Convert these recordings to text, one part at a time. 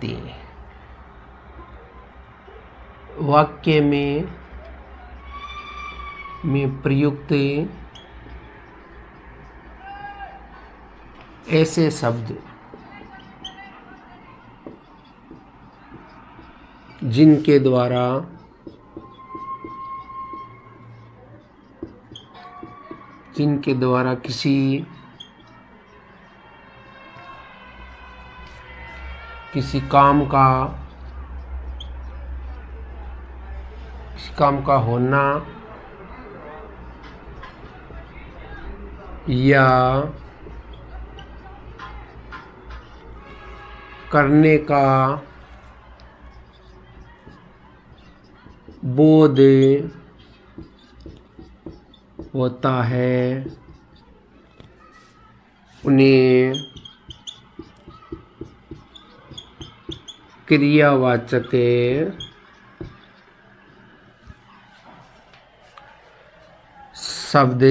कहते। वाक्य में प्रयुक्त ऐसे शब्द जिनके द्वारा किसी काम का होना या करने का बोध होता है, उन्हें क्रियावाचक शब्द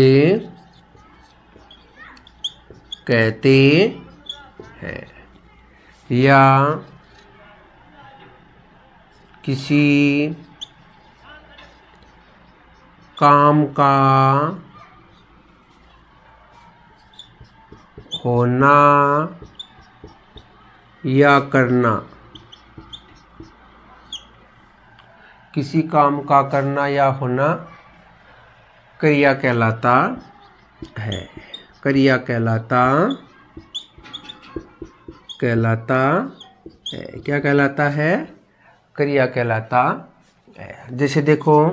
कहते हैं। या किसी काम का होना या करना, किसी काम का करना या होना क्रिया कहलाता है। क्रिया कहलाता है। क्या कहलाता है? क्रिया कहलाता है। जैसे देखो,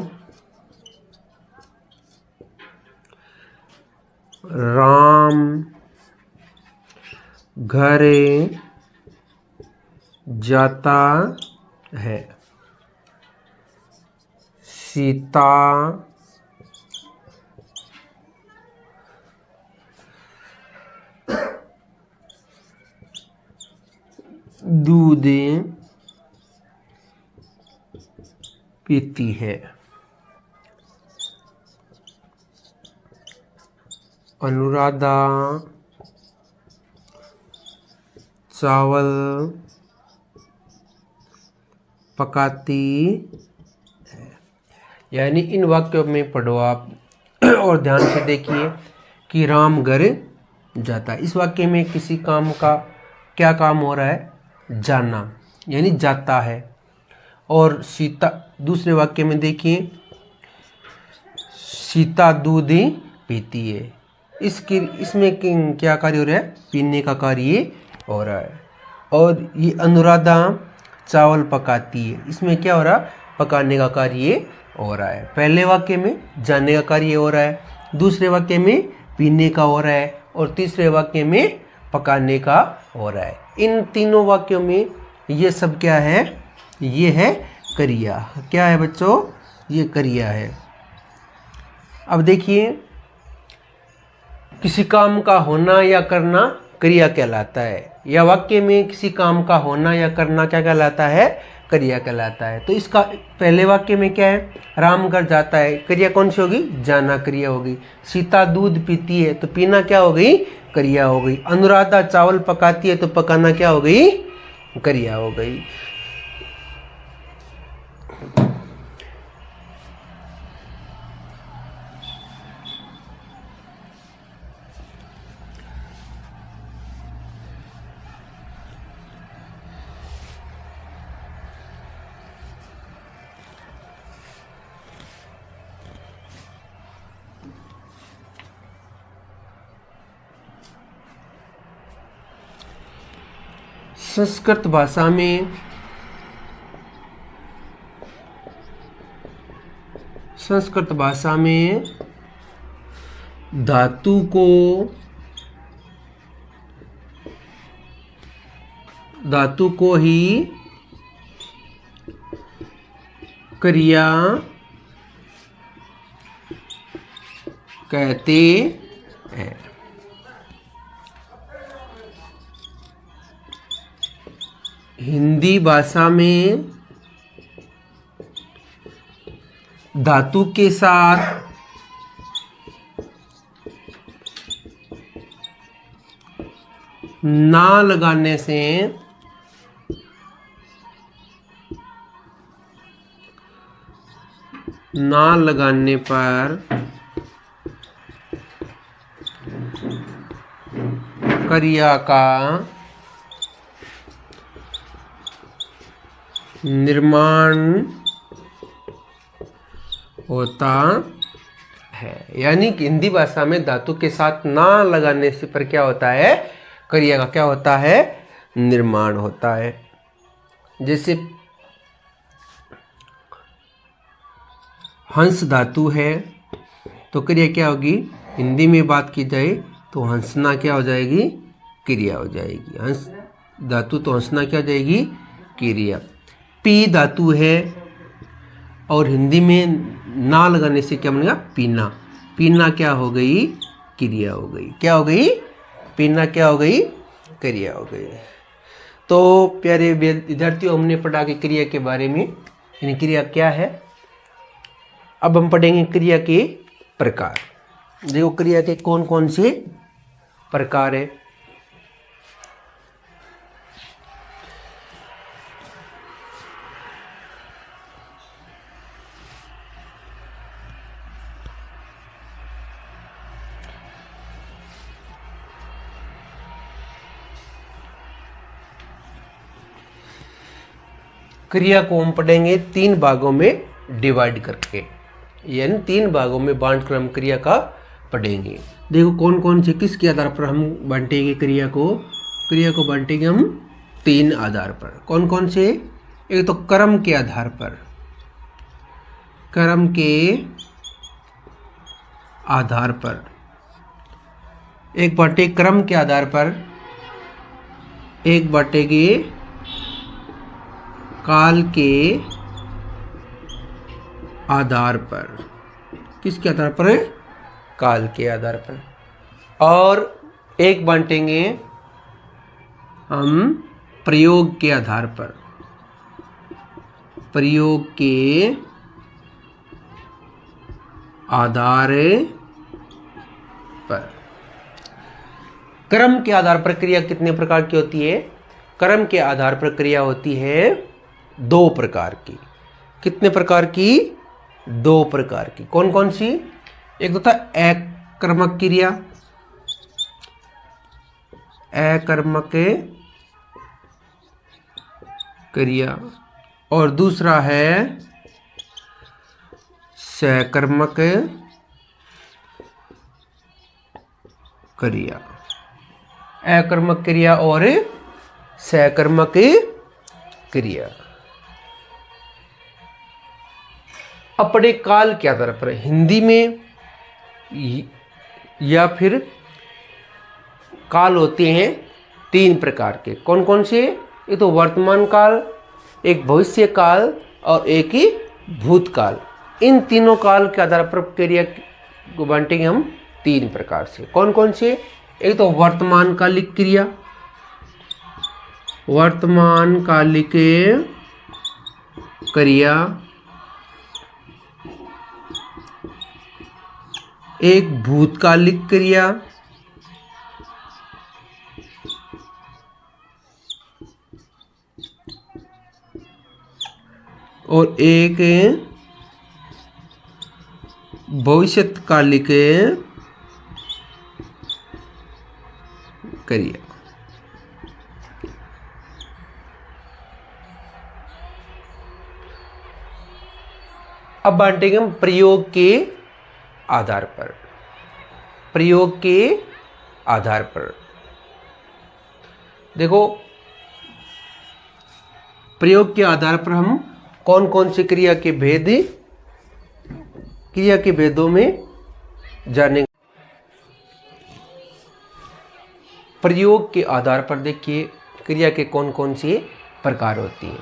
राम घर जाता है, सीता दूध पीती है, अनुराधा चावल पकाती है। यानी इन वाक्यों में पढ़ो आप और ध्यान से देखिए कि राम घर जाता है। इस वाक्य में किसी काम का क्या काम हो रहा है? जाना, यानी जाता है। और सीता, दूसरे वाक्य में देखिए, सीता दूध पीती है। इसमें क्या कार्य हो रहा है? पीने का कार्य हो रहा है। और ये अनुराधा चावल पकाती है, इसमें क्या हो रहा? पकाने का कार्य हो रहा है। पहले वाक्य में जाने का कार्य हो रहा है, दूसरे वाक्य में पीने का हो रहा है, और तीसरे वाक्य में पकाने का हो रहा है। इन तीनों वाक्यों में ये सब क्या है? ये है क्रिया। क्या है बच्चों? ये क्रिया है। अब देखिए, किसी काम का होना या करना क्रिया कहलाता है, या वाक्य में किसी काम का होना या करना क्या कहलाता है? क्रिया कहलाता है। तो इसका पहले वाक्य में क्या है? राम घर जाता है, क्रिया कौन सी होगी? जाना क्रिया होगी। सीता दूध पीती है, तो पीना क्या हो गई? क्रिया हो गई। अनुराधा चावल पकाती है, तो पकाना क्या हो गई? क्रिया हो गई। संस्कृत भाषा में धातु को ही क्रिया कहते हैं। हिंदी भाषा में धातु के साथ ना लगाने से ना लगाने पर क्रिया का निर्माण होता है। यानी कि हिंदी भाषा में धातु के साथ ना लगाने से पर क्या होता है, क्रिया का क्या होता है, निर्माण होता है। जैसे हंस धातु है तो क्रिया क्या होगी, हिंदी में बात की जाए तो हंसना क्या हो जाएगी, क्रिया हो जाएगी। हंस धातु तो हंसना क्या हो जाएगी, क्रिया। पी धातु है और हिंदी में ना लगाने से क्या बनेगा, पीना। पीना क्या हो गई, क्रिया हो गई। क्या हो गई, पीना क्या हो गई, क्रिया हो गई। तो प्यारे विद्यार्थियों, हमने पढ़ा कि क्रिया के बारे में, यानी क्रिया क्या है। अब हम पढ़ेंगे क्रिया के प्रकार। देखो क्रिया के कौन कौन से प्रकार है। क्रिया को हम पढ़ेंगे 3 भागों में डिवाइड करके, यानी 3 भागों में बांट कर हम क्रिया का पढ़ेंगे। देखो कौन कौन से, किसके आधार पर हम बांटेंगे क्रिया को। क्रिया को बांटेंगे हम 3 आधार पर। कौन कौन से, एक तो क्रम के आधार पर, क्रम के आधार पर एक बाटे क्रम के आधार पर, एक बाटेगी काल के आधार पर। किसके आधार पर, काल के आधार पर। और एक बांटेंगे हम प्रयोग के आधार पर, प्रयोग के आधार पर। क्रम के आधार पर क्रिया कितने प्रकार की होती है, क्रम के आधार पर क्रिया होती है 2 प्रकार की। कितने प्रकार की, 2 प्रकार की। कौन कौन सी, एक तो था अकर्मक क्रिया, अकर्मक क्रिया, और दूसरा है सकर्मक क्रिया। अकर्मक क्रिया और सकर्मक क्रिया। अपने काल के आधार पर, हिंदी में या फिर काल होते हैं 3 प्रकार के। कौन कौन से, एक तो वर्तमान काल, एक भविष्य काल और एक ही भूतकाल। इन तीनों काल के आधार पर क्रिया को बांटेंगे हम 3 प्रकार से। कौन कौन से, एक तो वर्तमान कालिक क्रिया, वर्तमान कालिक क्रिया, एक भूतकालिक क्रिया, और एक भविष्यकालिक क्रिया। अब बांटेंगे हम प्रयोग के आधार पर, प्रयोग के आधार पर। देखो प्रयोग के आधार पर हम कौन कौन से क्रिया के भेद, क्रिया के भेदों में जानेंगे। प्रयोग के आधार पर देखिए क्रिया के कौन कौन से प्रकार होती हैं।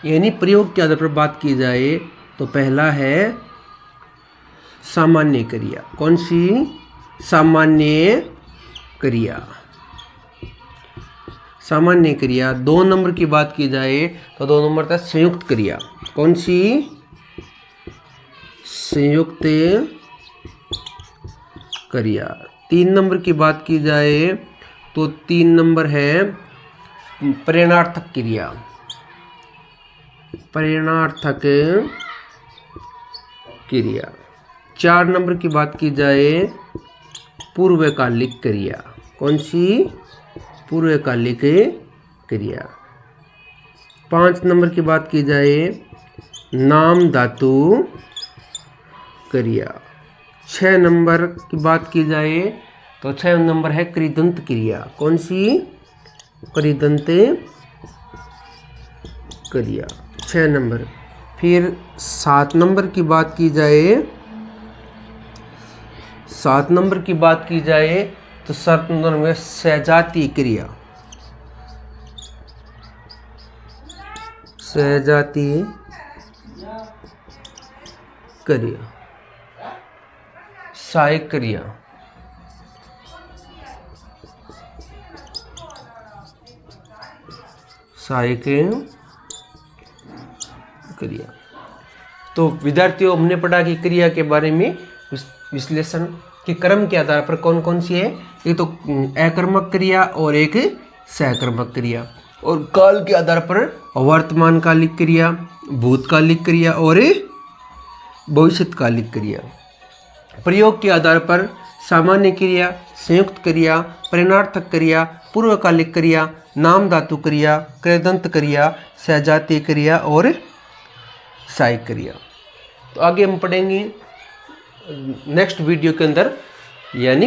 यानी प्रयोग के आधार पर बात की जाए तो पहला है सामान्य क्रिया। कौन सी, सामान्य क्रिया। सामान्य क्रिया। 2 नंबर की बात की जाए तो 2 नंबर था संयुक्त क्रिया। कौन सी, संयुक्त क्रिया। 3 नंबर की बात की जाए तो 3 नंबर है प्रेरणार्थक क्रिया, प्रेरणार्थक क्रिया। 4 नंबर की बात की जाए पूर्वकालिक क्रिया। कौन सी? पूर्वकालिक क्रिया। 5 नंबर की बात की जाए नाम धातु क्रिया। 6 नंबर की बात की जाए तो 6 नंबर है कृदंत क्रिया। कौन सी? कृदंत क्रिया, 6 नंबर। फिर 7 नंबर की बात की जाए, 7 नंबर की बात की जाए तो 7 नंबर में सजातीय क्रिया। सजातीय क्रिया, सहायक क्रिया। सहायक क्रिया। तो विद्यार्थियों, हमने पढ़ा कि क्रिया के बारे में विश्लेषण के क्रम के आधार पर कौन कौन सी है। एक तो अकर्मक क्रिया और एक सहकर्मक क्रिया, और काल के आधार पर वर्तमान कालिक क्रिया, भूतकालिक क्रिया और भविष्यकालिक क्रिया। प्रयोग के आधार पर सामान्य क्रिया, संयुक्त क्रिया, परिणार्थक क्रिया, पूर्वकालिक क्रिया, नाम धातु क्रिया, कृदंत क्रिया, सजातीय क्रिया और सहायक क्रिया। तो आगे हम पढ़ेंगे नेक्स्ट वीडियो के अंदर, यानी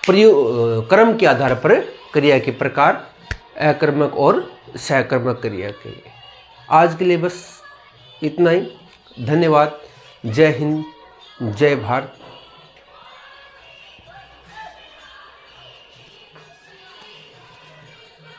प्रयोग क्रम के आधार पर क्रिया के प्रकार, अकर्मक और सहकर्मक क्रिया के लिए। आज के लिए बस इतना ही। धन्यवाद। जय हिंद, जय भारत।